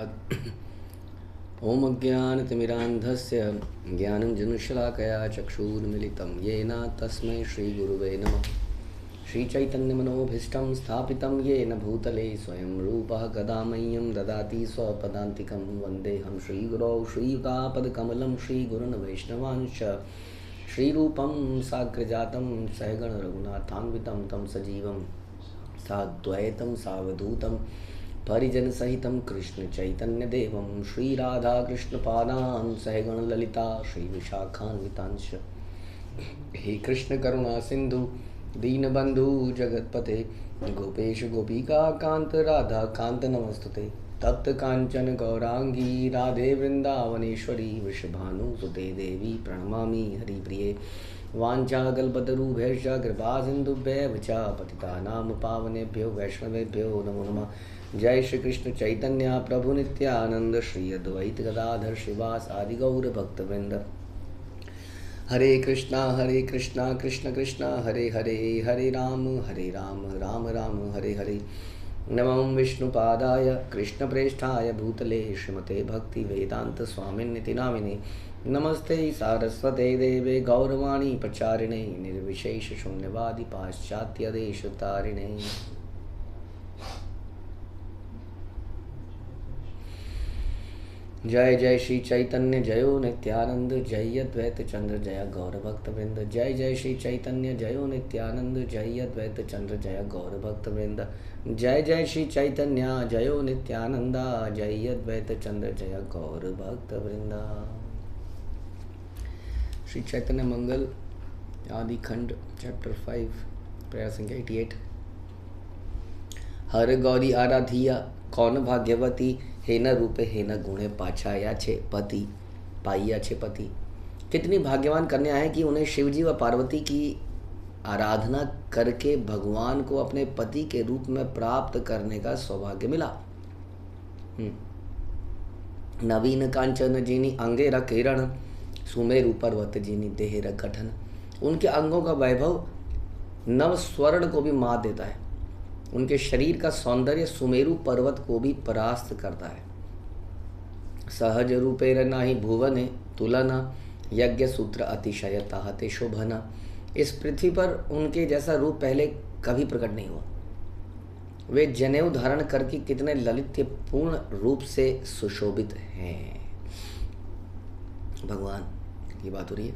स्यात्। ॐ अज्ञानतिमिरान्धस्य ज्ञानञ्जनशलाकया चक्षुरुन्मिलितं येन तस्मै श्रीगुरुवे नमः। श्रीचैतन्यमनोभीष्टं स्थापितं येन भूतले स्वयं रूपः कदा मह्यं ददाति स्वपदान्तिकं। वन्देऽहं श्रीगुरौ श्रीयुतापदकमलं श्रीगुरुन् वैष्णवांश्च। श्रीरूपं साग्रजातं सहगण रघुनाथान्वितं तं सजीवं साद्वैतं सावधूतं परिजन सहितं कृष्ण चैतन्य देवं श्रीराधाकृष्णपादान् सहगण ललिता श्रीविशाखान्वितांश्च। हे कृष्ण करुणा सिंधु दीनबंधु जगतपते गोपेश गोपिका कांत राधा कांत नमस्तुते। तप्त कांचन गौरांगी राधे वृंदावनेश्वरी वृषभानुसुते देवी प्रणमामि हरिप्रिये। वाञ्छाकल्पतरुभ्यश्च कृपासिन्धुभ्यः च पतितानां पावनेभ्यो वैष्णवेभ्यो नमो नमः। जय श्री कृष्ण चैतन्य प्रभु नित्यानंद श्री अद्वैत गदाधर श्रीवास आदि गौर भक्तवृंद। हरे कृष्णा कृष्ण कृष्णा हरे हरे, हरे राम राम राम हरे हरे। नमो विष्णुपादाय कृष्णप्रेष्ठाय भूतले श्रीमते भक्ति वेदांत स्वामिन्निति नामिने। नमस्ते सारस्वते देवे गौरवाणी प्रचारिणे निर्विशेष शून्यवादी पाश्चात्य देश तारिणे। जय जय श्री चैतन्य जयो नित्यानंद जय अद्वैत चंद्र जय गौर भक्त वृंद। जय जय श्री चैतन्य जयो नित्यानंद जय अद्वैत चंद्र जय गौर भक्त वृंद। जय जय श्री चैतन्य जयो नित्यानंद जय अद्वैत चंद्र जय गौर भक्त वृंद। श्री चैतन्य मंगल आदि खंड चैप्टर 5 प्रयास संख्या 88। हर गौरी आराधिया कौन भाग्यवती हे न रूपे हे न गुणे पाछाया छे पति पाइया छे पति। कितनी भाग्यवान कन्या है कि उन्हें शिवजी व पार्वती की आराधना करके भगवान को अपने पति के रूप में प्राप्त करने का सौभाग्य मिला। नवीन कांचन जिनी अंगेरा किरण सुमेरु पर्वत जिनी देहर गठन। उनके अंगों का वैभव नव स्वर्ण को भी मात देता है। उनके शरीर का सौंदर्य सुमेरु पर्वत को भी परास्त करता है। सहज रूपेर नाही भुवने तुलना यज्ञ सूत्र अतिशय ताहते शोभना। इस पृथ्वी पर उनके जैसा रूप पहले कभी प्रकट नहीं हुआ। वे जनेऊ धारण करके कितने ललित्यपूर्ण रूप से सुशोभित हैं। भगवान की बात हो रही है।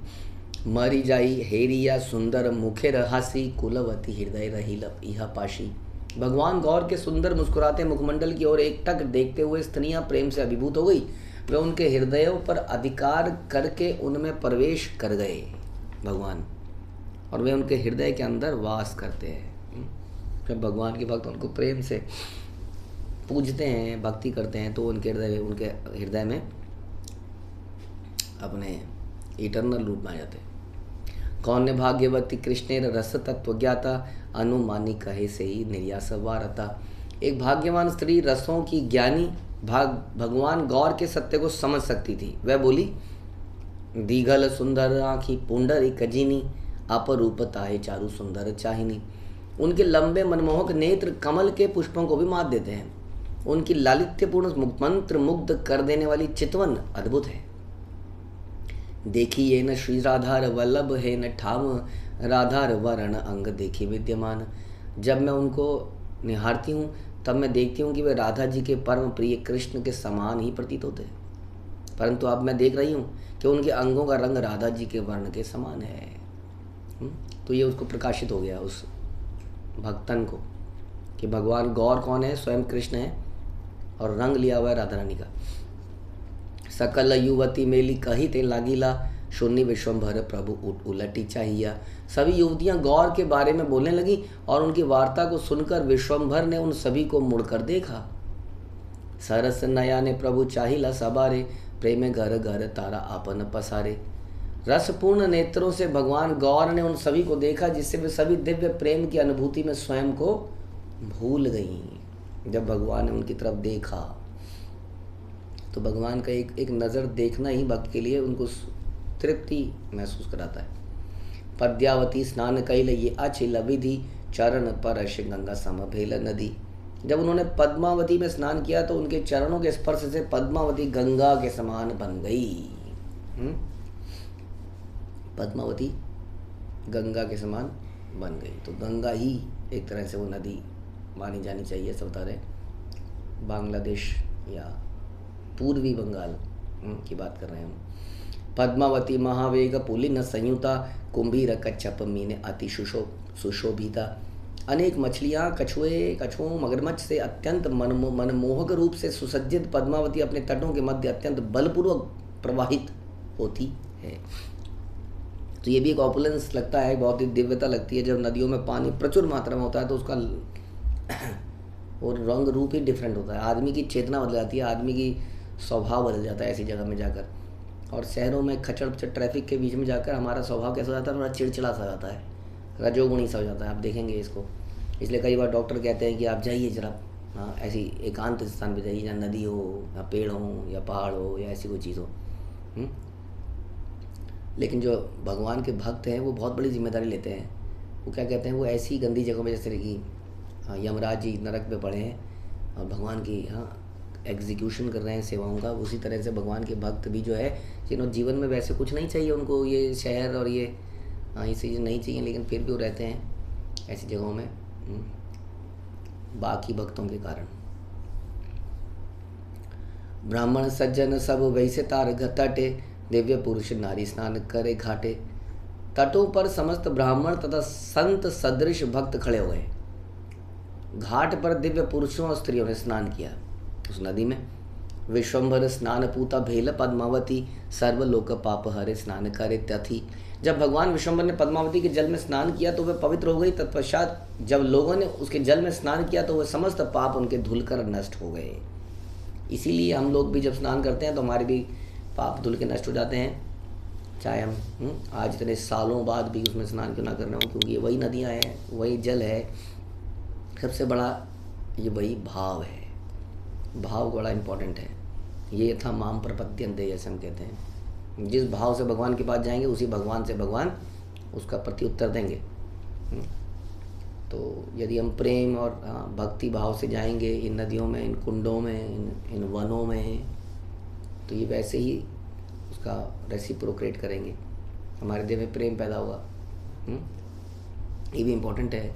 मरी जाई हेरिया सुंदर मुखेर हासी कुलवती हृदय रही इहा पाशी। भगवान गौर के सुंदर मुस्कुराते मुखमंडल की ओर एकटक देखते हुए स्त्रियां प्रेम से अभिभूत हो गई। वे उनके हृदयों पर अधिकार करके उनमें प्रवेश कर गए भगवान, और वे उनके हृदय के अंदर वास करते हैं। जब भगवान के भक्त उनको प्रेम से पूजते हैं, भक्ति करते हैं, तो उनके हृदय में अपने इटर्नल रूप में आ जाते हैं। कौन ने भाग्यवती कृष्णेर रस तत्व ज्ञाता अनुमानी कहे से ही निर्यास वारता। एक भाग्यवान स्त्री रसों की ज्ञानी भगवान गौर के सत्य को समझ सकती थी। वह बोली, दीघल सुंदर आँखी पुंडरी कजिनी अपरूपताए चारु सुंदर चाहिनी। उनके लंबे मनमोहक नेत्र कमल के पुष्पों को भी मात देते हैं। उनकी लालित्यपूर्ण मंत्र मुग्ध कर देने वाली चितवन अद्भुत है। देखी ये न श्री राधार वल्लभ है न ठाम राधार वर्ण अंग देखी विद्यमान। जब मैं उनको निहारती हूँ तब मैं देखती हूँ कि वे राधा जी के परम प्रिय कृष्ण के समान ही प्रतीत होते हैं, परंतु अब मैं देख रही हूँ कि उनके अंगों का रंग राधा जी के वर्ण के समान है। तो ये उसको प्रकाशित हो गया उस भक्तन को कि भगवान गौर कौन है, स्वयं कृष्ण है, और रंग लिया हुआ है राधा रानी का। सकल युवती मेली कही ते लागिला शून्य विश्वम्भर प्रभु उलटी चाहिया। सभी युवतियां गौर के बारे में बोलने लगी और उनकी वार्ता को सुनकर विश्वम्भर ने उन सभी को मुड़कर देखा। सरस नया ने प्रभु चाहिला सबारे प्रेम घर घर तारा आपन पसारे। रसपूर्ण नेत्रों से भगवान गौर ने उन सभी को देखा जिससे वे सभी दिव्य प्रेम की अनुभूति में स्वयं को भूल गईं। जब भगवान ने उनकी तरफ देखा तो भगवान का एक नज़र देखना ही भक्त के लिए उनको तृप्ति महसूस कराता है। पद्यावती स्नान कैल ये अचिल विधि चरण पर गंगा सम भेल नदी। जब उन्होंने पद्मावती में स्नान किया तो उनके चरणों के स्पर्श से पद्मावती गंगा के समान बन गई। पद्मावती गंगा के समान बन गई। तो गंगा ही एक तरह से वो नदी मानी जानी चाहिए। सब बता रहे बांग्लादेश या पूर्वी बंगाल की बात कर रहे हैं हम। पद्मावती महावेग पुलिन संयुता कुंभीर कच्छप मीने अति सुशोभिता। अनेक मछलियाँ, कछुओं, मगरमच्छ से अत्यंत मनमोहक रूप से सुसज्जित पद्मावती अपने तटों के मध्य अत्यंत बलपूर्वक प्रवाहित होती है। तो ये भी एक ऑपुलेंस लगता है, बहुत ही दिव्यता लगती है। जब नदियों में पानी प्रचुर मात्रा में होता है तो उसका और रंग रूप ही डिफरेंट होता है। आदमी की चेतना बदल जाती है, आदमी की स्वभाव बदल जाता है ऐसी जगह में जाकर। और शहरों में खचड़ पचड़ ट्रैफिक के बीच में जाकर हमारा स्वभाव कैसा हो जाता है, थोड़ा चिड़चिड़ा सा जाता है, रजोगुणी सा हो जाता है। आप देखेंगे इसको। इसलिए कई बार डॉक्टर कहते हैं कि आप जाइए जरा, हाँ, ऐसी एकांत स्थान पर जाइए जहाँ नदी हो या पेड़ हो या पहाड़ हो या ऐसी कोई चीज़ हो। लेकिन जो भगवान के भक्त हैं वो बहुत बड़ी जिम्मेदारी लेते हैं। वो क्या कहते हैं, वो ऐसी गंदी जगहों में, जैसे कि यमराज जी नरक में पड़े हैं और भगवान की एग्जीक्यूशन कर रहे हैं सेवाओं का, उसी तरह से भगवान के भक्त भी जो है, जिन्होंने जीवन में वैसे कुछ नहीं चाहिए उनको, ये शहर और ये चीज़ें नहीं चाहिए, लेकिन फिर भी वो रहते हैं ऐसी जगहों में बाकी भक्तों के कारण। ब्राह्मण सज्जन सब वैसे तार घटे, दिव्य पुरुष नारी स्नान करे घाटे। तटों पर समस्त ब्राह्मण तथा संत सदृश भक्त खड़े हुए। घाट पर दिव्य पुरुषों और स्त्रियों ने स्नान किया उस नदी में। विश्वम्भर स्नान पूता भेल पद्मावती, सर्वलोक पाप हरे स्नान करे तथी। जब भगवान विश्वम्भर ने पद्मावती के जल में स्नान किया तो वह पवित्र हो गई। तत्पश्चात जब लोगों ने उसके जल में स्नान किया तो वह समस्त पाप उनके धुलकर नष्ट हो गए। इसीलिए हम लोग भी जब स्नान करते हैं तो हमारे भी पाप धुल के नष्ट हो जाते हैं, चाहे हम आज इतने सालों बाद भी उसमें स्नान क्यों ना कर रहे हो, क्योंकि ये वही नदियाँ हैं, वही जल है। सबसे बड़ा ये वही भाव है। भाव बड़ा इम्पोर्टेंट है। ये था माम प्रपद्यन्ते, जैसे हम कहते हैं। जिस भाव से भगवान के पास जाएंगे उसी भगवान से भगवान उसका प्रत्युत्तर देंगे। तो यदि हम प्रेम और भक्ति भाव से जाएंगे इन नदियों में, इन कुंडों में, इन वनों में, तो ये वैसे ही उसका रेसिप्रोकेट करेंगे, हमारे दिल में प्रेम पैदा होगा। ये भी इम्पोर्टेंट है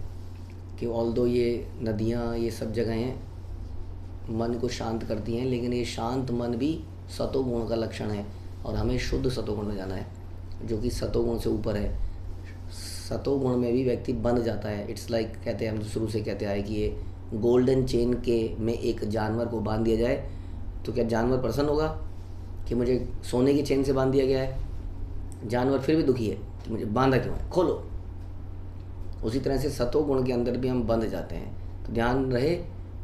कि ऑल्दो ये नदियाँ, ये सब जगहें मन को शांत करती हैं, लेकिन ये शांत मन भी सतोगुण का लक्षण है और हमें शुद्ध सतोगुण में जाना है, जो कि सतोगुण से ऊपर है। सतोगुण में भी व्यक्ति बंध जाता है। इट्स लाइक कहते हैं, हम शुरू से कहते आए कि ये गोल्डन चेन के में एक जानवर को बांध दिया जाए तो क्या जानवर प्रसन्न होगा कि मुझे सोने की चेन से बांध दिया गया है? जानवर फिर भी दुखी है कि मुझे बांधा क्यों है, खोलो। उसी तरह से सतोगुण के अंदर भी हम बंध जाते हैं। तो ध्यान रहे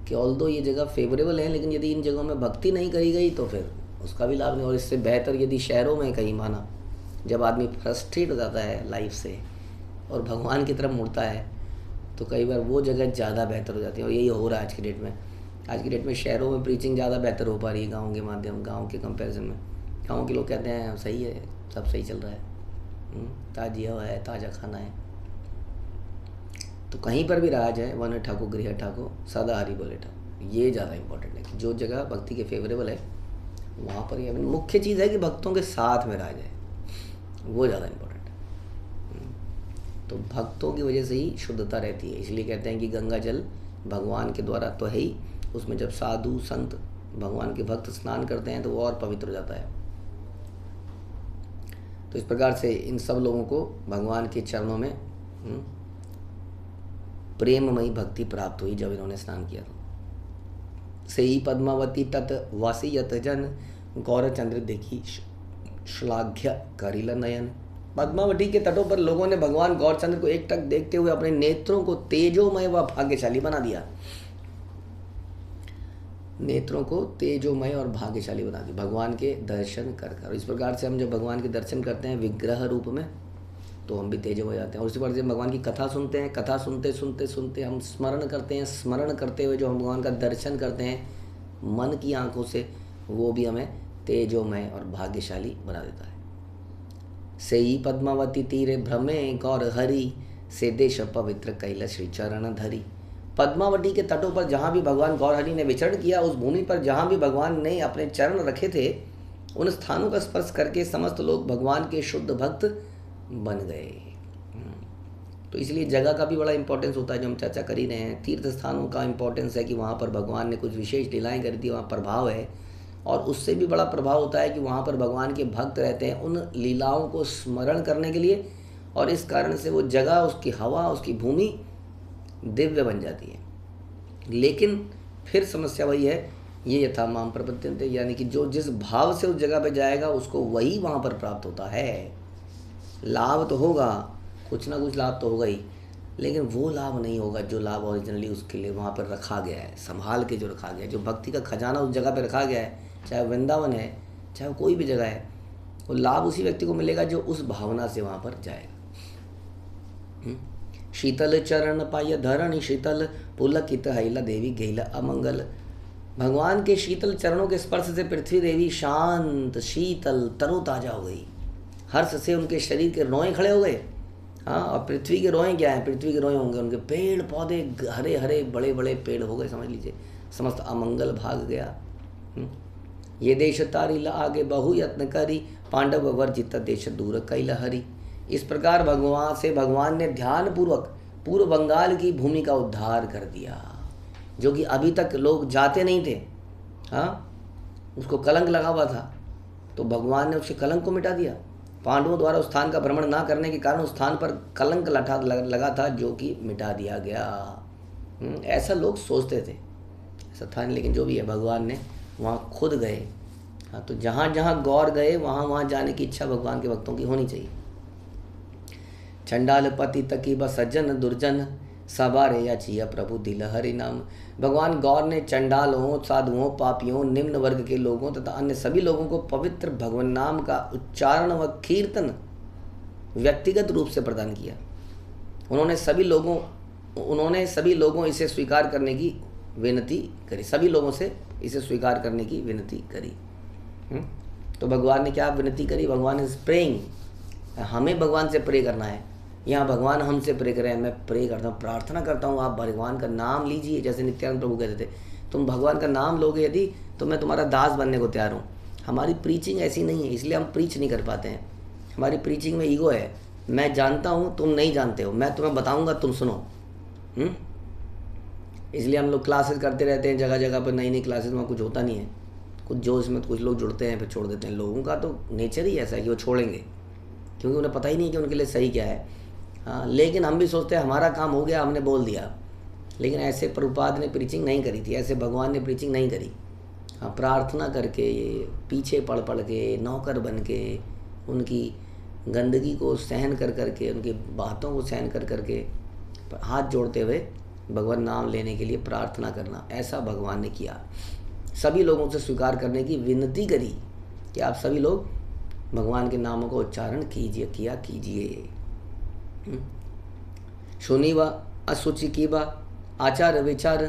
कि ऑल्दो ये जगह फेवरेबल है, लेकिन यदि इन जगहों में भक्ति नहीं करी गई तो फिर उसका भी लाभ नहीं। और इससे बेहतर यदि शहरों में कहीं माना, जब आदमी फ्रस्ट्रेट हो जाता है लाइफ से और भगवान की तरफ मुड़ता है तो कई बार वो जगह ज़्यादा बेहतर हो जाती है। और यही हो रहा है आज की डेट में। आज की डेट में शहरों में प्रीचिंग ज़्यादा बेहतर हो पा रही है गाँव के माध्यम, गाँव के कंपैरिजन में। गाँव के लोग कहते हैं सही है, सब सही चल रहा है, ताज़ी हवा है, ताज़ा खाना है। तो कहीं पर भी राज है, वन ठाकुर गृह ठाकुर सदा हरि बोले ठाकुर। ये ज़्यादा इंपॉर्टेंट है कि जो जगह भक्ति के फेवरेबल है वहाँ पर ही। मुख्य चीज़ है कि भक्तों के साथ में राज है, वो ज़्यादा इंपॉर्टेंट है। तो भक्तों की वजह से ही शुद्धता रहती है। इसलिए कहते हैं कि गंगा जल भगवान के द्वारा तो है ही, उसमें जब साधु संत भगवान के भक्त स्नान करते हैं तो वो और पवित्र हो जाता है। तो इस प्रकार से इन सब लोगों को भगवान के चरणों में प्रेममयी भक्ति प्राप्त हुई जब इन्होंने स्नान किया। से ही पद्मावती तत् वासी यत जन गौरचंद्र देखी श्लाघ्य करिल नयन। पद्मावती के तटों पर लोगों ने भगवान गौरचंद्र को एकटक देखते हुए अपने नेत्रों को तेजोमय व भाग्यशाली बना दिया। नेत्रों को तेजोमय और भाग्यशाली बना दिया भगवान के दर्शन कर कर। इस प्रकार से हम जब भगवान के दर्शन करते हैं विग्रह रूप में तो हम भी तेज हो जाते हैं। और इसी प्रकार से भगवान की कथा सुनते हैं, कथा सुनते सुनते सुनते हम स्मरण करते हैं, स्मरण करते हुए जो हम भगवान का दर्शन करते हैं मन की आंखों से, वो भी हमें तेजोमय और भाग्यशाली बना देता है। से ही पद्मावती तीरे भ्रमे गौर हरि, से देश पवित्र कैल श्री चरण धरी। पद्मावती के तटों पर जहाँ भी भगवान गौरहरि ने विचरण किया, उस भूमि पर जहाँ भी भगवान ने अपने चरण रखे थे, उन स्थानों का स्पर्श करके समस्त लोग भगवान के शुद्ध भक्त बन गए। तो इसलिए जगह का भी बड़ा इंपॉर्टेंस होता है, जो हम चर्चा कर ही रहे हैं। तीर्थ स्थानों का इंपॉर्टेंस है कि वहाँ पर भगवान ने कुछ विशेष लीलाएँ कर दी, वहाँ प्रभाव है। और उससे भी बड़ा प्रभाव होता है कि वहाँ पर भगवान के भक्त रहते हैं उन लीलाओं को स्मरण करने के लिए, और इस कारण से वो जगह, उसकी हवा, उसकी भूमि दिव्य बन जाती है। लेकिन फिर समस्या वही है, ये यथा माम प्रपद्यन्ते, यानी कि जो जिस भाव से उस जगह पे जाएगा उसको वही वहाँ पर प्राप्त होता है। लाभ तो होगा, कुछ ना कुछ लाभ तो होगा ही, लेकिन वो लाभ नहीं होगा जो लाभ ओरिजिनली उसके लिए वहाँ पर रखा गया है, संभाल के जो रखा गया है, जो भक्ति का खजाना उस जगह पर रखा गया है, चाहे वृंदावन है, चाहे कोई भी जगह है, वो लाभ उसी व्यक्ति को मिलेगा जो उस भावना से वहाँ पर जाएगा। शीतल चरण पाय धरण शीतल, पुलकित हैला देवी घेला अमंगल। भगवान के शीतल चरणों के स्पर्श से पृथ्वी देवी शांत, शीतल, तरोताजा हो गई। हर्ष से उनके शरीर के रोए खड़े हो गए। हाँ, और पृथ्वी के रोए क्या है? पृथ्वी के रोए होंगे उनके पेड़ पौधे, हरे हरे बड़े बड़े पेड़ हो गए, समझ लीजिए। समस्त अमंगल भाग गया। ये देश तारिला आगे बहु यत्न करी, पांडव वर्जित देश दूर कैल हरि। इस प्रकार भगवान ने ध्यान पूर्वक पूर्व बंगाल की भूमि का उद्धार कर दिया, जो कि अभी तक लोग जाते नहीं थे। हाँ, उसको कलंक लगा हुआ था, तो भगवान ने उसके कलंक को मिटा दिया। पांडवों द्वारा उस स्थान का भ्रमण ना करने के कारण उस स्थान पर कलंक लगा था, जो कि मिटा दिया गया। ऐसा लोग सोचते थे, ऐसा था नहीं, लेकिन जो भी है भगवान ने वहाँ खुद गए। हाँ, तो जहाँ जहाँ गौर गए वहाँ वहाँ जाने की इच्छा भगवान के भक्तों की होनी चाहिए। चंडाल पति तकीब सज्जन दुर्जन, सवारे याचिया प्रभु दिल हरि नाम। भगवान गौर ने चंडालों, साधुओं, पापियों, निम्न वर्ग के लोगों तथा अन्य सभी लोगों को पवित्र भगवान नाम का उच्चारण व कीर्तन व्यक्तिगत रूप से प्रदान किया। उन्होंने सभी लोगों इसे स्वीकार करने की विनती करी, सभी लोगों से इसे स्वीकार करने की विनती करी। तो भगवान ने क्या विनती करी? भगवान इज प्रेइंग, हमें भगवान से प्रे करना है। यहाँ भगवान हमसे प्रे करें, मैं प्रे करता हूँ, प्रार्थना करता हूँ, आप भगवान का नाम लीजिए। जैसे नित्यानंद प्रभु कहते थे, तुम भगवान का नाम लोगे यदि तो मैं तुम्हारा दास बनने को तैयार हूँ। हमारी प्रीचिंग ऐसी नहीं है, इसलिए हम प्रीच नहीं कर पाते हैं। हमारी प्रीचिंग में ईगो है, मैं जानता हूँ तुम नहीं जानते हो, मैं तुम्हें बताऊँगा तुम सुनो। इसलिए हम लोग क्लासेस करते रहते हैं जगह जगह पर, नई नई क्लासेस में कुछ होता नहीं है। कुछ जोश में कुछ लोग जुड़ते हैं फिर छोड़ देते हैं। लोगों का तो नेचर ही ऐसा है कि वो छोड़ेंगे, क्योंकि उन्हें पता ही नहीं कि उनके लिए सही क्या है। हाँ, लेकिन हम भी सोचते हैं हमारा काम हो गया, हमने बोल दिया। लेकिन ऐसे प्रभुपाद ने प्रीचिंग नहीं करी थी, ऐसे भगवान ने प्रीचिंग नहीं करी। हाँ, प्रार्थना करके, पीछे पढ़ के, नौकर बन के, उनकी गंदगी को सहन कर करके, उनकी बातों को सहन कर करके, हाथ जोड़ते हुए भगवान नाम लेने के लिए प्रार्थना करना, ऐसा भगवान ने किया। सभी लोगों से स्वीकार करने की विनती करी कि आप सभी लोग भगवान के नामों का उच्चारण कीजिए। सुनी व असुचि की बा आचार विचार,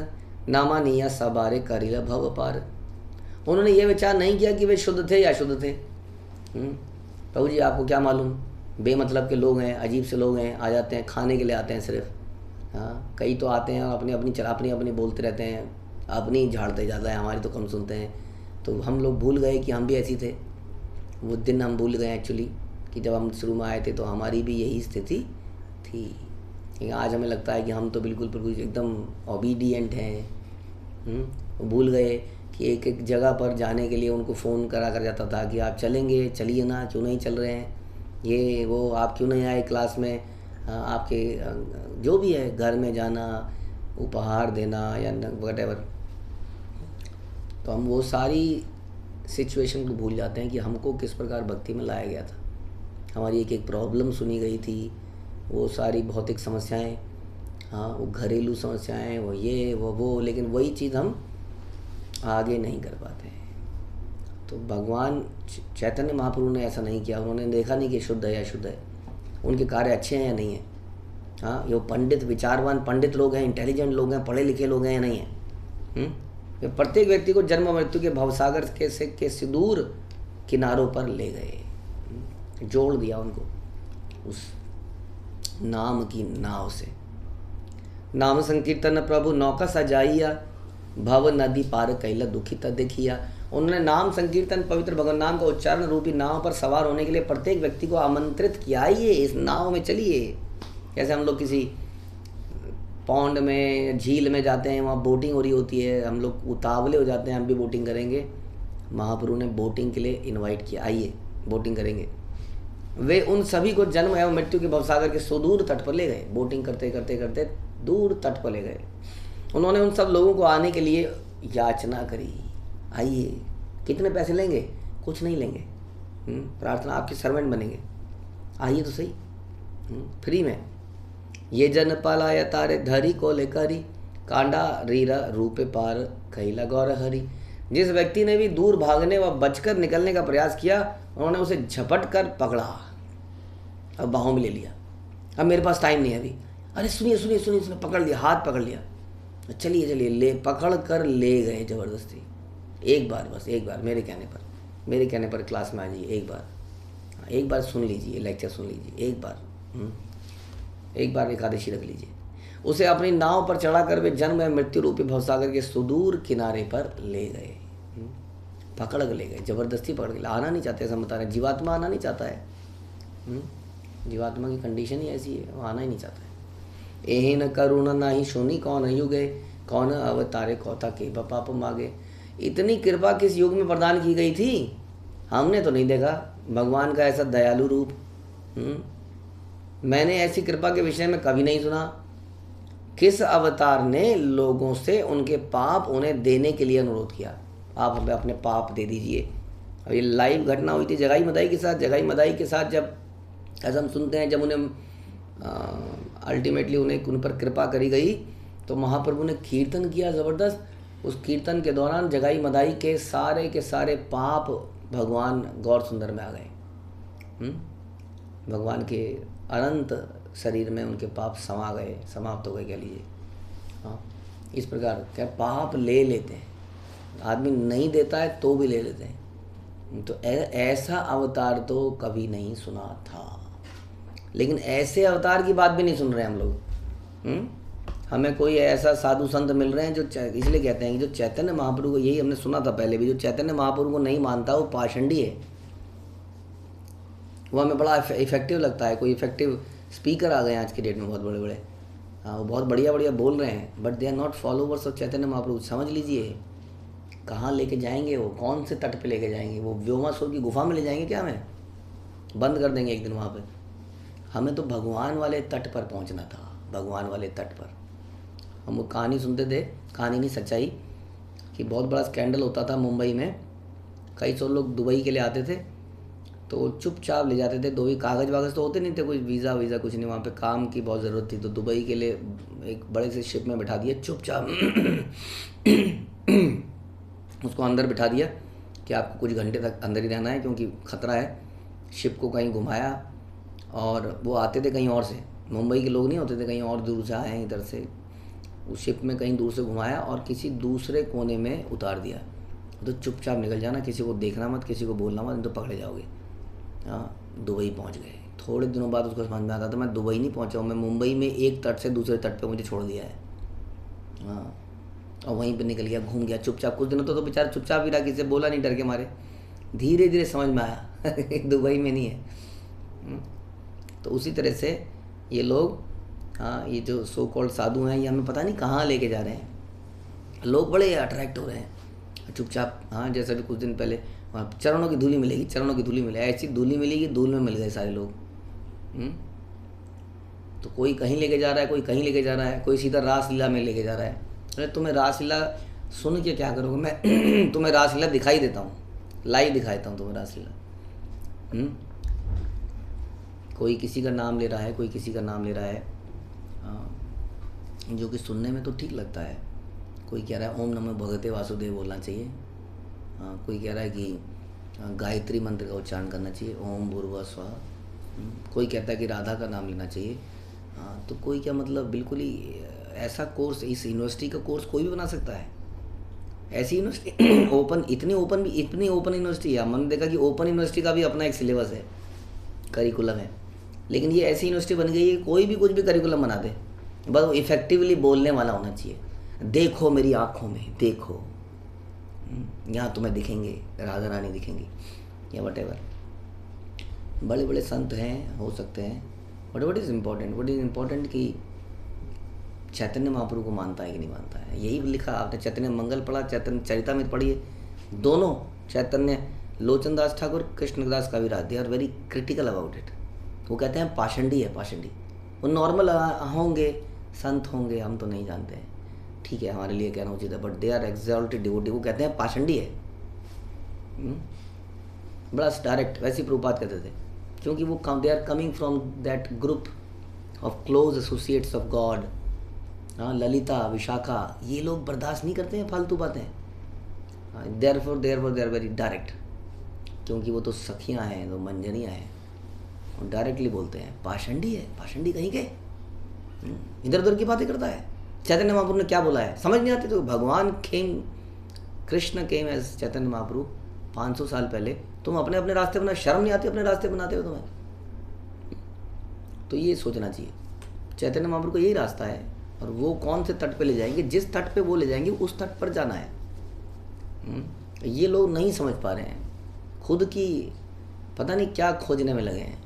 नामानिया सबारे करिला भव पार। उन्होंने ये विचार नहीं किया कि वे शुद्ध थे या अशुद्ध थे। प्रभु जी आपको क्या मालूम, बेमतलब के लोग हैं, अजीब से लोग हैं, आ जाते हैं खाने के लिए आते हैं सिर्फ। हाँ, कई तो आते हैं और अपनी बोलते रहते हैं, अपनी झाड़ते ज़्यादा है, हमारी तो कम सुनते हैं। तो हम लोग भूल गए कि हम भी ऐसी थे। वो दिन हम भूल गए एक्चुअली, कि जब हम शुरू में आए थे तो हमारी भी यही स्थिति थी। लेकिन आज हमें लगता है कि हम तो बिल्कुल एकदम ओबीडियंट हैं। भूल गए कि एक एक जगह पर जाने के लिए उनको फ़ोन करा कर जाता था कि आप चलेंगे, चलिए ना, क्यों नहीं चल रहे हैं, ये वो, आप क्यों नहीं आए क्लास में, आपके जो भी है, घर में जाना, उपहार देना या वटेवर। तो हम वो सारी सिचुएशन को भूल जाते हैं कि हमको किस प्रकार भक्ति में लाया गया था। हमारी एक एक प्रॉब्लम सुनी गई थी, वो सारी भौतिक समस्याएं, हाँ, वो घरेलू समस्याएं, वो ये वो, लेकिन वही चीज़ हम आगे नहीं कर पाते हैं। तो भगवान चैतन्य महाप्रभु ने ऐसा नहीं किया। उन्होंने देखा नहीं कि शुद्ध है या शुद्ध है, उनके कार्य अच्छे हैं या नहीं है। हाँ, ये पंडित, विचारवान पंडित लोग हैं, इंटेलिजेंट लोग हैं, पढ़े लिखे लोग हैं या नहीं है। वे प्रत्येक व्यक्ति को जन्म मृत्यु के भवसागर के सुदूर किनारों पर ले गए, जोड़ दिया उनको उस नाम की नाव से। नाम संकीर्तन प्रभु नौका सजाइया, भव नदी पार कैला दुखित देखिया। उन्होंने नाम संकीर्तन पवित्र भगवान नाम का उच्चारण रूपी नाव पर सवार होने के लिए प्रत्येक व्यक्ति को आमंत्रित किया, आइए इस नाव में चलिए। जैसे हम लोग किसी पौंड में झील में जाते हैं, वहाँ बोटिंग हो रही होती है, हम लोग उतावले हो जाते हैं हम भी बोटिंग करेंगे। महाप्रभु ने बोटिंग के लिए इनवाइट किया, आइए बोटिंग करेंगे। वे उन सभी को जन्म एवं मृत्यु के भवसागर के सुदूर तट पर ले गए। बोटिंग करते करते करते दूर तट पर ले गए। उन्होंने उन सब लोगों को आने के लिए याचना करी, आइए। कितने पैसे लेंगे? कुछ नहीं लेंगे, प्रार्थना आपके सर्वेंट बनेंगे, आइए तो सही, फ्री में। ये जन पालाया तारे धरी को लेकरी, कांडा रीरा रूपे पार कैला गौर हरी। जिस व्यक्ति ने भी दूर भागने व बचकर निकलने का प्रयास किया, उन्होंने उसे झपट कर पकड़ा, अब बाहों में ले लिया। अब मेरे पास टाइम नहीं है अभी, अरे सुनिए सुनिए सुनिए, उसने पकड़ लिया, हाथ पकड़ लिया, चलिए चलिए, ले पकड़ कर ले गए ज़बरदस्ती। एक बार, बस एक बार, मेरे कहने पर क्लास में आ जाइए, एक बार सुन लीजिए, लेक्चर सुन लीजिए, एक बार एकादशी रख लीजिए। उसे अपनी नाव पर चढ़ाकर वे जन्म एवं मृत्यु रूपी भवसागर के सुदूर किनारे पर ले गए, पकड़ कर ले गए, जबरदस्ती पकड़ के। आना नहीं चाहते, ऐसा बता रहे, जीवात्मा आना नहीं चाहता है, जीवात्मा की कंडीशन ही ऐसी है, वो आना ही नहीं चाहता है। एहि न करुणा नाही सुनी कौन युगे, कौन अवतारे कौता के पाप मागे। इतनी कृपा किस युग में प्रदान की गई थी, हमने तो नहीं देखा भगवान का ऐसा दयालु रूप। मैंने ऐसी कृपा के विषय में कभी नहीं सुना। किस अवतार ने लोगों से उनके पाप उन्हें देने के लिए अनुरोध किया, आप हमें अपने पाप दे दीजिए। अब ये लाइव घटना हुई थी जगाई मदाई के साथ। जगाई मदाई के साथ जब ऐसा हम सुनते हैं, जब उन्हें अल्टीमेटली उन पर कृपा करी गई, तो महाप्रभु ने कीर्तन किया ज़बरदस्त। उस कीर्तन के दौरान जगाई मदाई के सारे पाप भगवान गौर सुंदर में आ गए। भगवान के अनंत शरीर में उनके पाप समा गए, समाप्त हो गए कह लीजिए। हाँ, इस प्रकार क्या पाप ले लेते हैं, आदमी नहीं देता है तो भी ले लेते हैं। तो ऐसा अवतार तो कभी नहीं सुना था। लेकिन ऐसे अवतार की बात भी नहीं सुन रहे हम लोग। हमें कोई ऐसा साधु संत मिल रहे हैं जो, इसलिए कहते हैं कि जो चैतन्य महाप्रभु को, यही हमने सुना था पहले भी, जो चैतन्य महाप्रभु को नहीं मानता वो पाषंडी है। वो हमें बड़ा इफेक्टिव लगता है। कोई इफेक्टिव स्पीकर आ गए आज की डेट में, बहुत बड़े बड़े, हाँ, वो बहुत बढ़िया बढ़िया बोल रहे हैं, but they are not followers of Chaitanya Mahaprabhu. समझ लीजिए कहाँ लेके जाएंगे वो, कौन से तट पे लेके जाएंगे वो, व्योमासुर की गुफा में ले जाएंगे क्या? हमें बंद कर देंगे एक दिन वहाँ पे। हमें तो भगवान वाले तट पर पहुँचना था, भगवान वाले तट पर। हम वो कहानी सुनते थे, कहानी नहीं सच्चाई, कि बहुत बड़ा स्कैंडल होता था मुंबई में। कई सौ लोग दुबई के लिए आते थे, तो चुपचाप ले जाते थे। दुबई कागज़ वागज़ तो होते नहीं थे, कोई वीज़ा वीज़ा कुछ नहीं, वहाँ पे काम की बहुत ज़रूरत थी, तो दुबई के लिए एक बड़े से शिप में बैठा दिया चुपचाप। उसको अंदर बिठा दिया कि आपको कुछ घंटे तक अंदर ही रहना है क्योंकि ख़तरा है। शिप को कहीं घुमाया, और वो आते थे कहीं और से, मुंबई के लोग नहीं होते थे, कहीं और दूर से आए हैं इधर से। उस शिप में कहीं दूर से घुमाया और किसी दूसरे कोने में उतार दिया। तो चुपचाप निकल जाना, किसी को देखना मत, किसी को बोलना मत, नहीं तो पकड़े जाओगे। हाँ, दुबई पहुंच गए। थोड़े दिनों बाद उसको समझ में आता था मैं दुबई नहीं पहुंचा हूँ, मैं मुंबई में एक तट से दूसरे तट पे मुझे छोड़ दिया है। हाँ, और वहीं पे निकल गया, घूम गया चुपचाप। कुछ दिनों तो बेचारा चुपचाप ही रहा, किसी से बोला नहीं डर के मारे। धीरे धीरे समझ में आया दुबई में नहीं है। तो उसी तरह से ये लोग, हाँ, ये जो सो कॉल्ड साधु हैं, ये हमें पता नहीं कहाँ लेके जा रहे हैं। लोग बड़े अट्रैक्ट हो रहे हैं चुपचाप। हाँ, जैसे भी कुछ दिन पहले वहाँ चरणों की धूली मिलेगी, चरणों की धूली मिलेगी, ऐसी धूली मिलेगी, धूल में मिल गए सारे लोग। तो कोई कहीं लेके जा रहा है, कोई कहीं लेके जा रहा है, कोई सीधा रासलीला में लेके जा रहा है। अरे तुम्हें रासलीला सुन के क्या करोगे? मैं तुम्हें रासलीला दिखाई देता हूँ, लाइव दिखा देता हूँ तुम्हें रासलीला। कोई किसी का नाम ले रहा है, कोई किसी का नाम ले रहा है, जो कि सुनने में तो ठीक लगता है। कोई कह रहा है ओम नमो भगवते वासुदेव बोलना चाहिए। कोई कह रहा है कि गायत्री मंत्र का उच्चारण करना चाहिए, ओम भूर्भुवः स्वः। कोई कहता है कि राधा का नाम लेना चाहिए। तो कोई क्या, मतलब बिल्कुल ही ऐसा कोर्स, इस यूनिवर्सिटी का कोर्स कोई भी बना सकता है। ऐसी यूनिवर्सिटी ओपन, इतनी ओपन यूनिवर्सिटी है। हमने देखा कि ओपन यूनिवर्सिटी का भी अपना एक सिलेबस है, करिकुलम है, लेकिन ये ऐसी यूनिवर्सिटी बन गई है कोई भी कुछ भी करिकुलम बना दे। बस इफेक्टिवली बोलने वाला होना चाहिए। देखो मेरी आँखों में, देखो यहाँ तुम्हें दिखेंगे, राधा रानी दिखेंगी, या वट एवर। बड़े बड़े संत हैं, हो सकते हैं, बट व्हाट इज़ इम्पोर्टेंट कि चैतन्य महाप्रभु को मानता है कि नहीं मानता है। यही लिखा आपने, चैतन्य मंगल पढ़ा, चैतन्य चरितामृत पढ़िए, दोनों Chaitanya Lochan Das Thakur, Krishnadas Kaviraj, they are very critical about it. वो कहते हैं पाषंडी है, पाषंडी। वो नॉर्मल होंगे, संत होंगे, हम तो नहीं जानते हैं, ठीक है, हमारे लिए कहना उचित है, but they are exalted devotee. वो कहते हैं पाषंडी है। बड़ा डायरेक्ट, वैसे ही प्रभुपाद कहते थे, क्योंकि वो they are coming from that group of close associates of God. हाँ, ललिता, विशाखा, ये लोग बर्दाश्त नहीं करते हैं फालतू बातें। Therefore they are very direct, क्योंकि वो तो सखियाँ हैं, तो मंजनियाँ हैं, और डायरेक्टली बोलते हैं पाषंडी है, पाषंडी कहीं के, इधर उधर की बातें करता है। चैतन्य महाप्रभु ने क्या बोला है समझ नहीं आती। तो भगवान खेम, कृष्ण केम एज चैतन्य महाप्रभु 500 साल पहले। तुम अपने अपने रास्ते बना, शर्म नहीं आती अपने रास्ते बनाते हो तुम्हें? तो ये सोचना चाहिए, चैतन्य महाप्रभु का यही रास्ता है, और वो कौन से तट पे ले जाएंगे, जिस तट पे वो ले जाएंगे उस तट पर जाना है। ये लोग नहीं समझ पा रहे हैं, खुद की पता नहीं क्या खोजने में लगे हैं।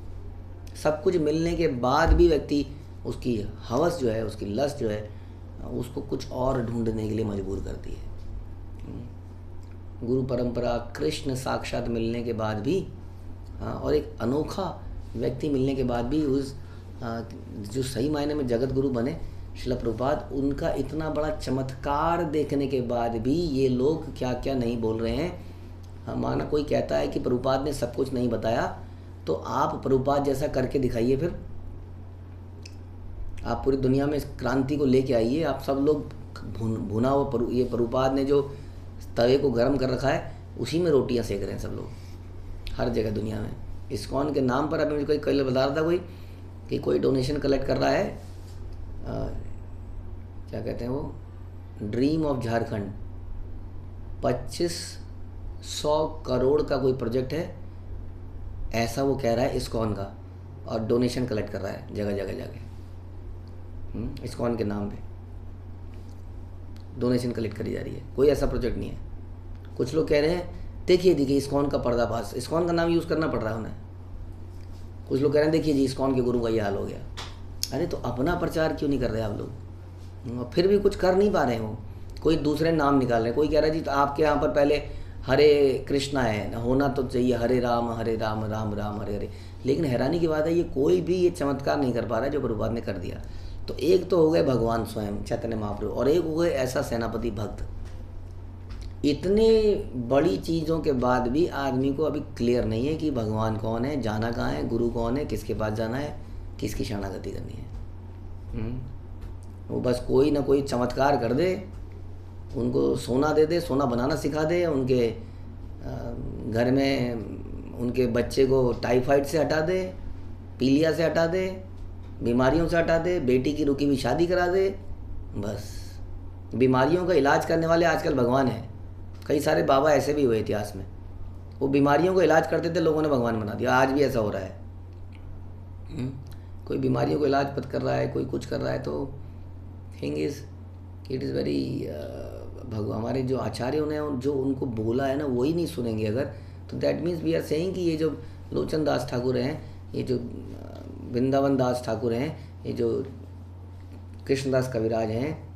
सब कुछ मिलने के बाद भी व्यक्ति, उसकी हवस जो है, उसकी लस्ट जो है, उसको कुछ और ढूंढने के लिए मजबूर करती है। गुरु परंपरा, कृष्ण साक्षात मिलने के बाद भी, और एक अनोखा व्यक्ति मिलने के बाद भी, उस जो सही मायने में जगत गुरु बने श्रील प्रभुपाद, उनका इतना बड़ा चमत्कार देखने के बाद भी ये लोग क्या क्या नहीं बोल रहे हैं। माना कोई कहता है कि प्रभुपाद ने सब कुछ नहीं बताया, तो आप प्रभुपाद जैसा करके दिखाइए, फिर आप पूरी दुनिया में इस क्रांति को लेके आइए। आप सब लोग भुना हुआ ये प्रभुपाद ने जो तवे को गर्म कर रखा है, उसी में रोटियां सेक रहे हैं सब लोग हर जगह दुनिया में। इस्कॉन के नाम पर अभी मुझे कल बता रहा था कोई कि कोई डोनेशन कलेक्ट कर रहा है, क्या कहते हैं वो, ड्रीम ऑफ झारखंड, 2500 करोड़ का कोई प्रोजेक्ट है, ऐसा वो कह रहा है इस्कॉन का, और डोनेशन कलेक्ट कर रहा है जगह जगह जाके। इस्कॉन के नाम पे डोनेशन कलेक्ट करी जा रही है, कोई ऐसा प्रोजेक्ट नहीं है। कुछ लोग कह रहे हैं देखिए इस्कॉन का पर्दाफाश, इस्कॉन का नाम यूज़ करना पड़ रहा है उन्हें। कुछ लोग कह रहे हैं देखिए जी इस्कॉन के गुरु का ये हाल हो गया। अरे तो अपना प्रचार क्यों नहीं कर रहे आप लोग? फिर भी कुछ कर नहीं पा रहे हो, कोई दूसरे नाम निकाल रहे हैं। कोई कह रहा है जी तो आपके यहाँ पर पहले हरे कृष्णा है, होना तो चाहिए हरे राम राम राम हरे हरे। लेकिन हैरानी की बात है, ये कोई भी ये चमत्कार नहीं कर पा रहा है जो प्रभुपाद ने कर दिया। तो एक तो हो गए भगवान स्वयं चैतन्य महाप्रभु, और एक हो गए ऐसा सेनापति भक्त। इतनी बड़ी चीज़ों के बाद भी आदमी को अभी क्लियर नहीं है कि भगवान कौन है, जाना कहाँ है, गुरु कौन है, किसके पास जाना है, किसकी शरणागति करनी है। वो बस कोई ना कोई चमत्कार कर दे, उनको सोना दे दे, सोना बनाना सिखा दे, उनके घर में उनके बच्चे को टाइफाइड से हटा दे, पीलिया से हटा दे, बीमारियों से हटा दे, बेटी की रुकी हुई शादी करा दे। बस बीमारियों का इलाज करने वाले आजकल भगवान हैं। कई सारे बाबा ऐसे भी हुए इतिहास में, वो बीमारियों को इलाज करते थे, लोगों ने भगवान बना दिया। आज भी ऐसा हो रहा है। कोई बीमारियों को इलाज पत कर रहा है, कोई कुछ कर रहा है। तो thing is it is very हमारे जो आचार्यों ने जो उनको बोला है ना, वही नहीं सुनेंगे अगर, तो that means we are saying कि ये जो लोचन दास ठाकुर हैं, ये जो वृंदावन दास ठाकुर हैं, ये जो कृष्णदास कविराज हैं,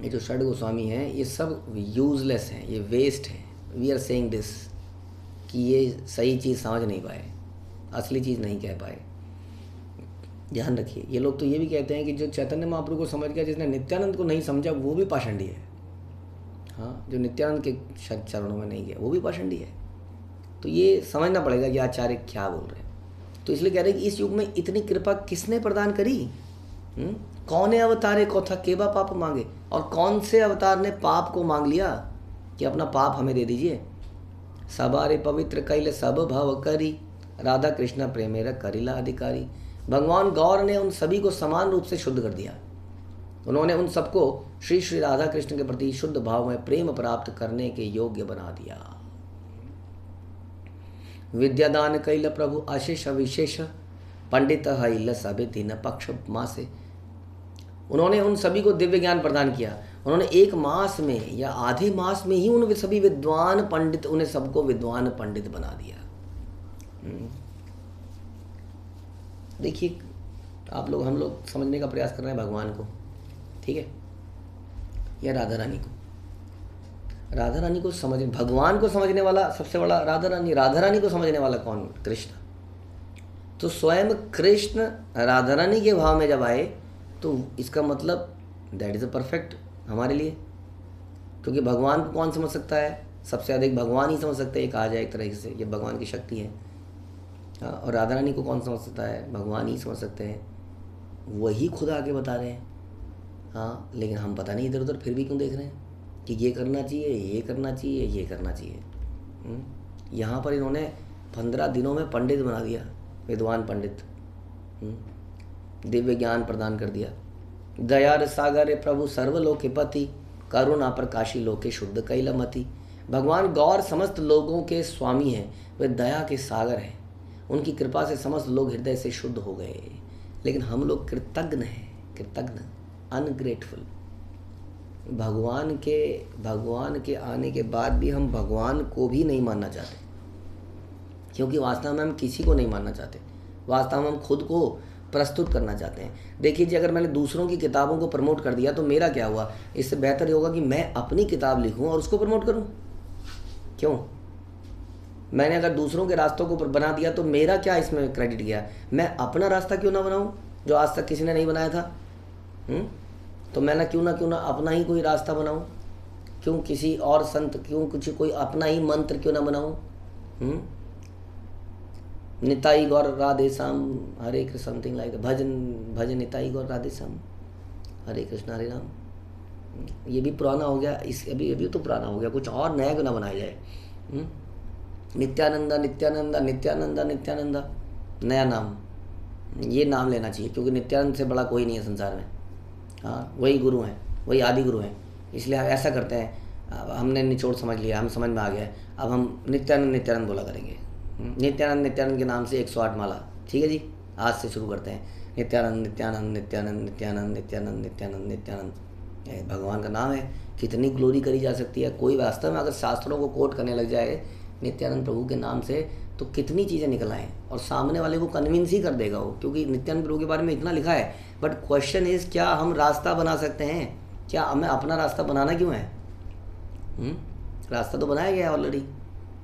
ये जो षड गोस्वामी हैं, ये सब यूजलेस हैं, ये वेस्ट हैं। वी आर सेइंग दिस कि ये सही चीज़ समझ नहीं पाए, असली चीज़ नहीं कह पाए। ध्यान रखिए, ये लोग तो ये भी कहते हैं कि जो चैतन्य महाप्रभु को समझ गया, जिसने नित्यानंद को नहीं समझा वो भी पाषंडी है। हाँ, जो नित्यानंद के चरणों में नहीं गया वो भी पाषंडी है। तो ये समझना पड़ेगा कि आचार्य क्या बोल रहे हैं। तो इसलिए कह रहे हैं कि इस युग में इतनी कृपा किसने प्रदान करी? कौन अवतारे को था केबा पाप मांगे, और कौन से अवतार ने पाप को मांग लिया कि अपना पाप हमें दे दीजिए। सबारे पवित्र कैले सब भव करी, राधा कृष्ण प्रेमेर करिला अधिकारी। भगवान गौर ने उन सभी को समान रूप से शुद्ध कर दिया। उन्होंने उन सबको श्री श्री राधा कृष्ण के प्रति शुद्ध भाव में प्रेम प्राप्त करने के योग्य बना दिया। विद्यादान कैल प्रभु आशीष विशेष, पंडित हईल सभे तीन पक्ष मासे। उन्होंने उन सभी को दिव्य ज्ञान प्रदान किया। उन्होंने 1 मास में या आधे मास में ही उन सभी विद्वान पंडित, उन्हें सबको विद्वान पंडित बना दिया। देखिए आप लोग, हम लोग समझने का प्रयास कर रहे हैं भगवान को, ठीक है, या राधा रानी को। राधा रानी को समझ, भगवान को समझने वाला सबसे बड़ा राधा रानी, राधा रानी को समझने वाला कौन? कृष्ण। तो स्वयं कृष्ण राधा रानी के भाव में जब आए तो इसका मतलब दैट इज़ अ परफेक्ट हमारे लिए, क्योंकि भगवान को कौन समझ सकता है? सबसे अधिक भगवान ही समझ सकते हैं, कहा जाए एक तरह से, ये भगवान की शक्ति है। और राधा रानी को कौन समझ सकता है? भगवान ही समझ सकते हैं, वही खुद आके बता रहे हैं। हाँ, लेकिन हम पता नहीं इधर उधर फिर भी क्यों देख रहे हैं कि ये करना चाहिए, ये करना चाहिए, ये करना चाहिए। यहाँ पर इन्होंने 15 दिनों में पंडित बना दिया, विद्वान पंडित, दिव्य ज्ञान प्रदान कर दिया। दया सागर प्रभु सर्वलोके पति, करुणा प्रकाशी लोके शुद्ध कैलमति। भगवान गौर समस्त लोगों के स्वामी हैं, वे दया के सागर हैं। उनकी कृपा से समस्त लोग हृदय से शुद्ध हो गए। लेकिन हम लोग कृतज्ञ हैं, कृतज्ञ, अनग्रेटफुल। भगवान के आने के बाद भी हम भगवान को भी नहीं मानना चाहते, क्योंकि वास्तव में हम किसी को नहीं मानना चाहते। वास्तव में हम खुद को प्रस्तुत करना चाहते हैं। देखिए जी, अगर मैंने दूसरों की किताबों को प्रमोट कर दिया तो मेरा क्या हुआ? इससे बेहतर ये होगा कि मैं अपनी किताब लिखूं और उसको प्रमोट करूं। क्यों? मैंने अगर दूसरों के रास्तों को बना दिया तो मेरा क्या इसमें क्रेडिट गया? मैं अपना रास्ता क्यों ना बनाऊं जो आज तक किसी ने नहीं बनाया था? तो मैं क्यों ना अपना ही कोई रास्ता बनाऊं? क्यों किसी और संत, क्यों कुछ कोई अपना ही मंत्र क्यों ना बनाऊं? निताई गौर राधे श्याम हरे कृष्ण, समथिंग लाइक भजन निताई गौर राधे श्याम हरे कृष्ण हरे राम। ये भी पुराना हो गया, इस अभी तो पुराना हो गया, कुछ और नया क्यों ना बनाया जाए? नित्यानंदा नित्यानंदा नित्यानंदा नित्यानंदा, नया नाम, ये नाम लेना चाहिए, क्योंकि नित्यानंद से बड़ा कोई नहीं है संसार में। हाँ, वही गुरु हैं, वही आदि गुरु हैं। इसलिए हम ऐसा करते हैं, हमने निचोड़ समझ लिया, हम समझ में आ गया, अब हम नित्यानंद नित्यानंद बोला करेंगे। नित्यानंद नित्यानंद के नाम से 108 माला, ठीक है जी, आज से शुरू करते हैं। नित्यानंद नित्यानंद नित्यानंद नित्यानंद नित्यानंद नित्यानंद नित्यानंद, भगवान का नाम है, कितनी ग्लोरी करी जा सकती है। कोई वास्तव में अगर शास्त्रों को कोट करने लग जाए नित्यानंद प्रभु के नाम से तो कितनी चीज़ें निकल आएँ, और सामने वाले को कन्विंस ही कर देगा वो, क्योंकि नित्यानंद प्रभु के बारे में इतना लिखा है। बट क्वेश्चन इज़, क्या हम रास्ता बना सकते हैं? क्या हमें अपना रास्ता बनाना क्यों है? रास्ता तो बनाया गया है ऑलरेडी,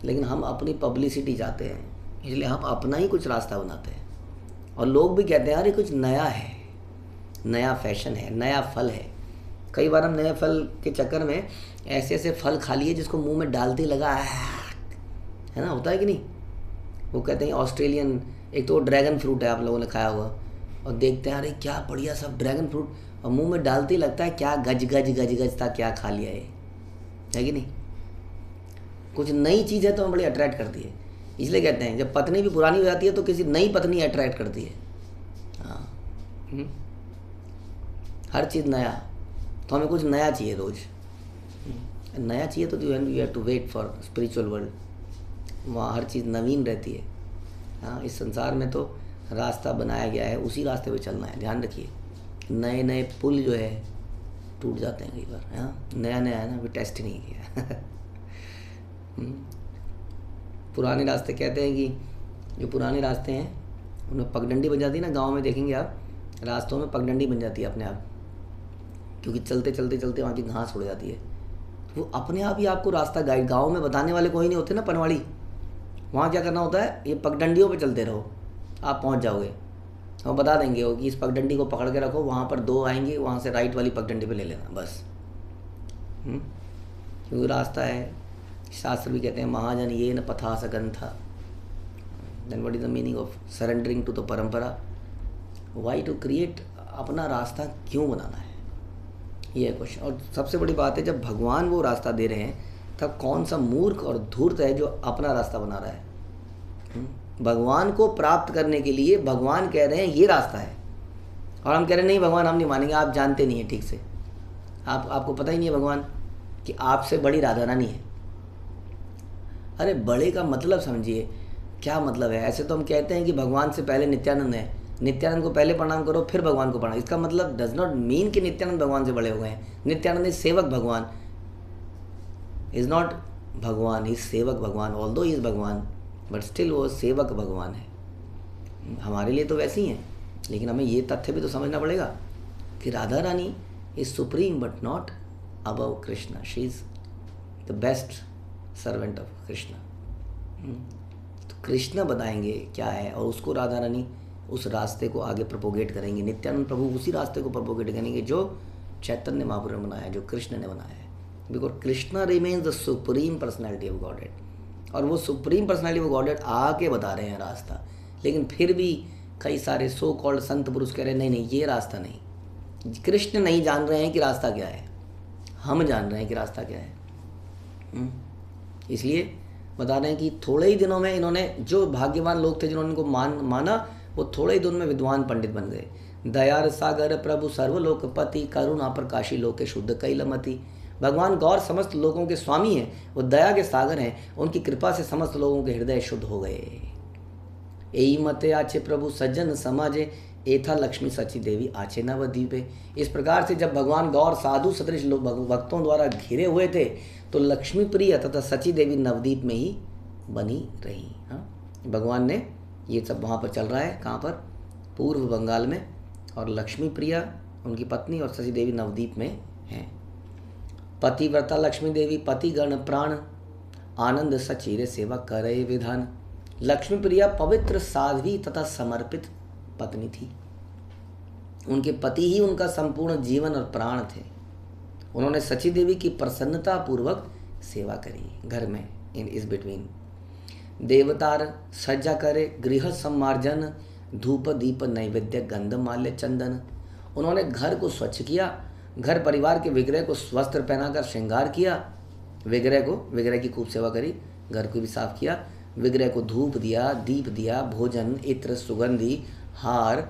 लेकिन हम अपनी पब्लिसिटी चाहते हैं, इसलिए हम अपना ही कुछ रास्ता बनाते हैं। और लोग भी कहते हैं अरे कुछ नया है, नया फैशन है, नया फल है। कई बार हम नए फल के चक्कर में ऐसे ऐसे फल खा लिए जिसको मुंह में डालते लगा है ना, होता है कि नहीं? वो कहते हैं ऑस्ट्रेलियन, एक तो वो ड्रैगन फ्रूट है, आप लोगों ने खाया हुआ, और देखते हैं अरे क्या बढ़िया सब ड्रैगन फ्रूट, और मुंह में डालते ही लगता है क्या गज गज गज गज था, क्या खा लिया है कि नहीं? कुछ नई चीज़ है तो हमें बड़ी अट्रैक्ट करती है। इसलिए कहते हैं जब पत्नी भी पुरानी हो जाती है तो किसी नई पत्नी अट्रैक्ट करती है। हाँ, हर चीज़ नया, तो हमें कुछ नया चाहिए रोज़। नया चाहिए तो you have to wait for spiritual world, वहाँ हर चीज़ नवीन रहती है। हाँ, इस संसार में तो रास्ता बनाया गया है, उसी रास्ते पे चलना है। ध्यान रखिए, नए नए पुल जो है टूट जाते हैं कई बार। हाँ, नया नया है ना, अभी टेस्ट ही नहीं किया। पुराने रास्ते कहते हैं कि जो पुराने रास्ते हैं उनमें पगडंडी बन जाती है ना, गांव में देखेंगे आप, रास्तों में पगडंडी बन जाती है अपने आप, क्योंकि चलते चलते चलते वहाँ की घास उड़ जाती है, वो अपने आप ही आपको रास्ता गाइड, गाँव में बताने वाले कोई नहीं होते ना, पनवाड़ी, वहाँ क्या करना होता है, ये पगडंडियों पे चलते रहो, आप पहुँच जाओगे। वो बता देंगे वो कि इस पगडंडी को पकड़ के रखो, वहाँ पर 2 आएंगे, वहाँ से राइट वाली पगडंडी पे ले लेना बस। क्योंकि रास्ता है, शास्त्र भी कहते हैं महाजन ये न पथा सकन था। Then what is the meaning of surrendering to the parampara? Why to create, अपना रास्ता क्यों बनाना है, ये है क्वेश्चन। और सबसे बड़ी बात है, जब भगवान वो रास्ता दे रहे हैं तब कौन सा मूर्ख और धूर्त है जो अपना रास्ता बना रहा है? भगवान को प्राप्त करने के लिए भगवान कह रहे हैं ये रास्ता है, और हम कह रहे हैं नहीं भगवान हम नहीं मानेंगे, आप जानते नहीं है ठीक से, आपको पता ही नहीं है भगवान कि आपसे बड़ी राधा रानी है। अरे बड़े का मतलब समझिए, क्या मतलब है? ऐसे तो हम कहते हैं कि भगवान से पहले नित्यानंद है, नित्यानंद को पहले प्रणाम करो फिर भगवान को प्रणाम। इसका मतलब डज नॉट मीन कि नित्यानंद भगवान से बड़े हो गए हैं। नित्यानंद इज सेवक भगवान, इज नॉट भगवान, इज सेवक भगवान। ऑल्दो इज भगवान बट स्टिल वो सेवक भगवान है। हमारे लिए तो वैसे ही हैं, लेकिन हमें ये तथ्य भी तो समझना पड़ेगा कि Radha Rani is supreme but not above Krishna. She is the best servant of Krishna. तो कृष्ण बताएंगे क्या है और उसको राधा रानी उस रास्ते को आगे प्रोपोगेट करेंगे। नित्यानंद प्रभु उसी रास्ते को प्रोपोगेट करेंगे जो चैतन्य महाप्रभु ने बनाया है, जो कृष्ण ने बनाया है। Because Krishna remains the supreme personality of godhead, और वो सुप्रीम पर्सनैलिटी ऑफ गॉडेड आके बता रहे हैं रास्ता। लेकिन फिर भी कई सारे सो कॉल्ड संत पुरुष कह रहे हैं नहीं नहीं ये रास्ता नहीं। कृष्ण नहीं जान रहे हैं कि रास्ता क्या है, हम जान रहे हैं कि रास्ता क्या है। इसलिए बता रहे हैं कि थोड़े ही दिनों में इन्होंने, जो भाग्यवान लोग थे जिन्होंने इनको माना, वो थोड़े ही दिनों में विद्वान पंडित बन गए। दयार सागर प्रभु सर्वलोकपति, करुणा प्रकाशी लोके शुद्ध कैलमति। भगवान गौर समस्त लोगों के स्वामी हैं, वो दया के सागर हैं, उनकी कृपा से समस्त लोगों के हृदय शुद्ध हो गए। एई मते आचे प्रभु सज्जन समाजे, एथा लक्ष्मी सची देवी आचे नवद्वीपे। इस प्रकार से जब भगवान गौर साधु सदृश लोग भक्तों द्वारा घिरे हुए थे तो लक्ष्मी प्रिय तथा सची देवी नवद्वीप में ही बनी रही। हाँ, भगवान ने ये सब वहाँ पर चल रहा है, कहाँ पर, पूर्व बंगाल में, और लक्ष्मी प्रिया उनकी पत्नी और सची देवी नवद्वीप में हैं। पतिव्रता लक्ष्मी देवी पति गण प्राण, आनंद सचीरे सेवा करे विधान। लक्ष्मी प्रिया पवित्र साध्वी तथा समर्पित पत्नी थी। उनके पति ही उनका संपूर्ण जीवन और प्राण थे। उन्होंने सची देवी की प्रसन्नता पूर्वक सेवा करी घर में। इन इस बिटवीन देवतार सज्जा करे गृह सम्मार्जन, धूप दीप नैवेद्य गंध माल्य चंदन। उन्होंने घर को स्वच्छ किया, घर परिवार के विग्रह को वस्त्र पहनाकर श्रृंगार किया, विग्रह की खूब सेवा करी, घर को भी साफ किया, विग्रह को धूप दिया, दीप दिया, भोजन, इत्र, सुगंधी, हार,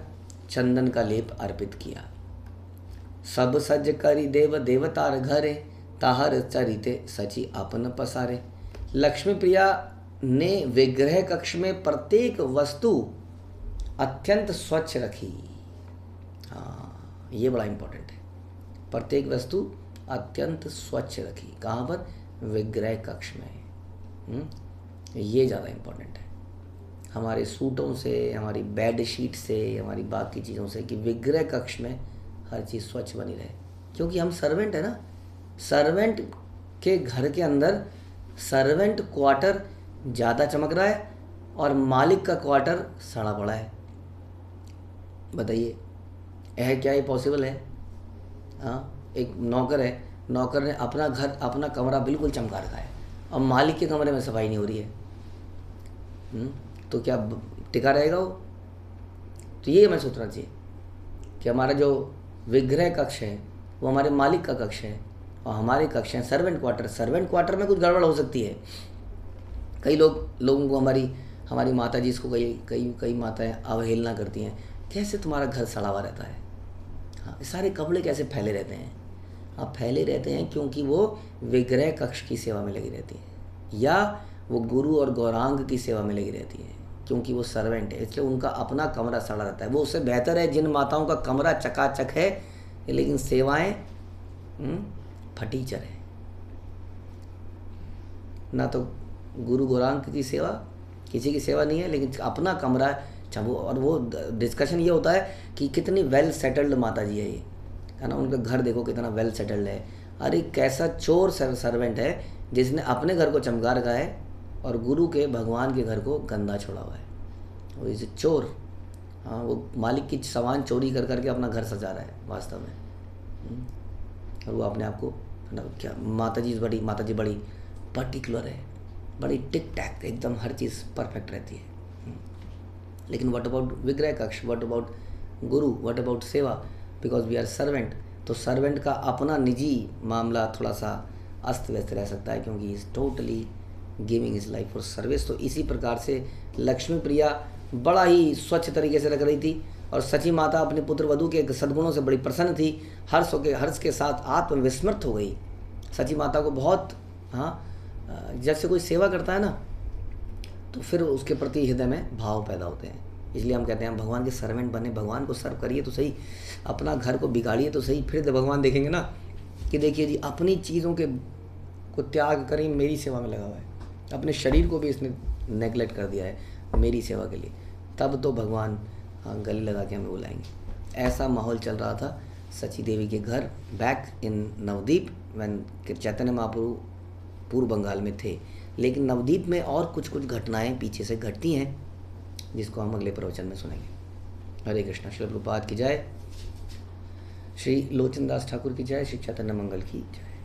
चंदन का लेप अर्पित किया। सब सज करी देव देवतार घरे, ताहर चरिते सची आपन पसारे। लक्ष्मी प्रिया ने विग्रह कक्ष में प्रत्येक वस्तु अत्यंत स्वच्छ रखी। हाँ, ये बड़ा इंपॉर्टेंट है, प्रत्येक वस्तु अत्यंत स्वच्छ रखी। कहाँ पर, विग्रह कक्ष में। ये ज़्यादा इम्पोर्टेंट है हमारे सूटों से, हमारी बेड शीट से, हमारी बाकी चीज़ों से, कि विग्रह कक्ष में हर चीज़ स्वच्छ बनी रहे। क्योंकि हम सर्वेंट है ना, सर्वेंट के घर के अंदर सर्वेंट क्वार्टर ज़्यादा चमक रहा है और मालिक का क्वार्टर सड़ा पड़ा है। बताइए क्या ये पॉसिबल है? हाँ, एक नौकर है, नौकर ने अपना घर, अपना कमरा बिल्कुल चमका रखा है और मालिक के कमरे में सफाई नहीं हो रही है। तो क्या टिका रहेगा वो? तो ये हमें सोचना चाहिए कि हमारा जो विग्रह कक्ष है वो हमारे मालिक का कक्ष है और हमारे कक्ष हैं सर्वेंट क्वार्टर। सर्वेंट क्वार्टर में कुछ गड़बड़ हो सकती है। कई लोगों को हमारी माता जी, इसको कई माताएं अवहेलना करती हैं, कैसे तुम्हारा घर सड़ा हुआ रहता है, हाँ, सारे कपड़े कैसे फैले रहते हैं। हाँ, फैले रहते हैं क्योंकि वो विग्रह कक्ष की सेवा में लगी रहती है, या वो गुरु और गौरांग की सेवा में लगी रहती है, क्योंकि वो सर्वेंट है, इसलिए उनका अपना कमरा सड़ा रहता है। वो उससे बेहतर है जिन माताओं का कमरा चकाचक है लेकिन सेवाएं फटीचर है। ना तो गुरु गौरांग की सेवा, किसी की सेवा नहीं है, लेकिन अपना कमरा चबो। और वो डिस्कशन ये होता है कि कितनी वेल सेटल्ड माता जी है ये, है ना, उनका घर देखो कितना वेल सेटल्ड है। अरे कैसा चोर सर्वेंट है जिसने अपने घर को चमका रखा है और गुरु के भगवान के घर को गंदा छोड़ा हुआ है। वो इसे चोर, हाँ, वो मालिक की सामान चोरी कर करके अपना घर सजा रहा है वास्तव में। और वो अपने आप को क्या, माता जी बड़ी पर्टिकुलर है, बड़ी टिक टैक, एकदम हर चीज़ परफेक्ट रहती है। लेकिन व्हाट अबाउट विग्रह कक्ष, what about Guru, what about सेवा, बिकॉज वी आर सर्वेंट। तो सर्वेंट का अपना निजी मामला थोड़ा सा अस्त व्यस्त रह सकता है क्योंकि is totally giving his life for service. तो इसी प्रकार से लक्ष्मी प्रिया बड़ा ही स्वच्छ तरीके से रख रही थी और सची माता अपने पुत्र वधू के सद्गुणों से बड़ी प्रसन्न थी। हर्ष के साथ आत्मविस्मृत हो गई। सची माता को बहुत, हाँ, जैसे कोई सेवा करता है ना तो फिर उसके प्रति हृदय में भाव पैदा होते हैं। इसलिए हम कहते हैं हम भगवान के सर्वेंट बने, भगवान को सर्व करिए तो सही, अपना घर को बिगाड़िए तो सही, फिर तो भगवान देखेंगे ना कि देखिए जी अपनी चीज़ों के को त्याग करें, मेरी सेवा में लगा हुआ है, अपने शरीर को भी इसने नेगलेक्ट कर दिया है मेरी सेवा के लिए, तब तो भगवान गले लगा के हमें बुलाएंगे। ऐसा माहौल चल रहा था सची देवी के घर, back in Nabadwip, van Chaitanya Mahaprabhu पूर्व बंगाल में थे। लेकिन नवद्वीप में और कुछ कुछ घटनाएं पीछे से घटती हैं जिसको हम अगले प्रवचन में सुनेंगे। हरे कृष्णा। श्री प्रभुपाद की जय, श्री लोचन दास ठाकुर की जय, श्री चैतन्य मंगल की जय।